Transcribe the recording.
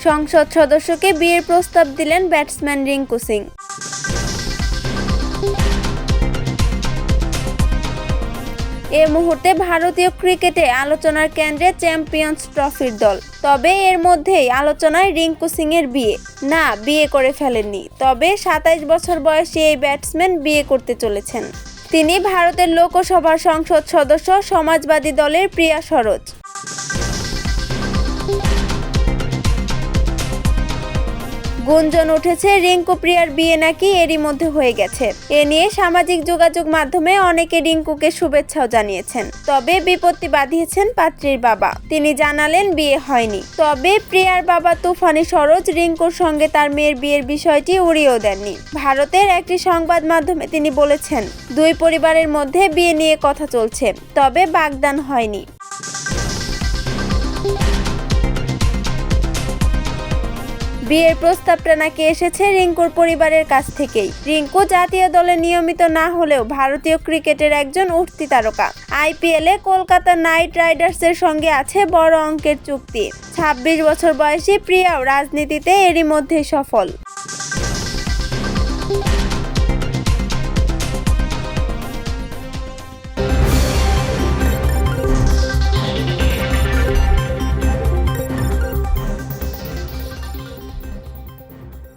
সংসদ সদস্যকে বিয়ের প্রস্তাব দিলেন ব্যাটসম্যান রিঙ্কু সিং। এ মুহূর্তে ভারতীয় ক্রিকেটে আলোচনার কেন্দ্রে চ্যাম্পিয়ন্স ট্রফির দল। তবে এর মধ্যেই আলোচনায় রিঙ্কু সিং এর বিয়ে। না, বিয়ে করে ফেলেননি, তবে 27 বছর বয়সী এই ব্যাটসম্যান বিয়ে করতে চলেছেন। তিনি ভারতের লোকসভার সংসদ সদস্য, সমাজবাদী দলের প্রিয়া সরোজ। গুঞ্জন উঠেছে রিঙ্কু প্রিয়ার বিয়ে নাকি এরই মধ্যে হয়ে গেছে। এ নিয়ে সামাজিক যোগাযোগ মাধ্যমে অনেকে রিঙ্কুকে শুভেচ্ছাও জানিয়েছেন। তবে বিপত্তি বাঁধিয়েছেন পাত্রীর বাবা। তিনি জানালেন বিয়ে হয়নি। তবে প্রিয়ার বাবা তুফানি সরোজ রিঙ্কুর সঙ্গে তার মেয়ের বিয়ের বিষয়টি উড়িয়েও দেননি। ভারতের একটি সংবাদ মাধ্যমে তিনি বলেছেন, দুই পরিবারের মধ্যে বিয়ে নিয়ে কথা চলছে, তবে বাগদান হয়নি। বিয়ের প্রস্তাবটা নাকি এসেছে রিঙ্কুর পরিবারের কাছ থেকেই। রিঙ্কু জাতীয় দলে নিয়মিত না হলেও ভারতীয় ক্রিকেটের একজন উঠতি তারকা। আইপিএলে কলকাতা নাইট রাইডার্সের সঙ্গে আছে বড় অঙ্কের চুক্তি। 26 বছর বয়সী প্রিয়াও রাজনীতিতে এরই মধ্যে সফল।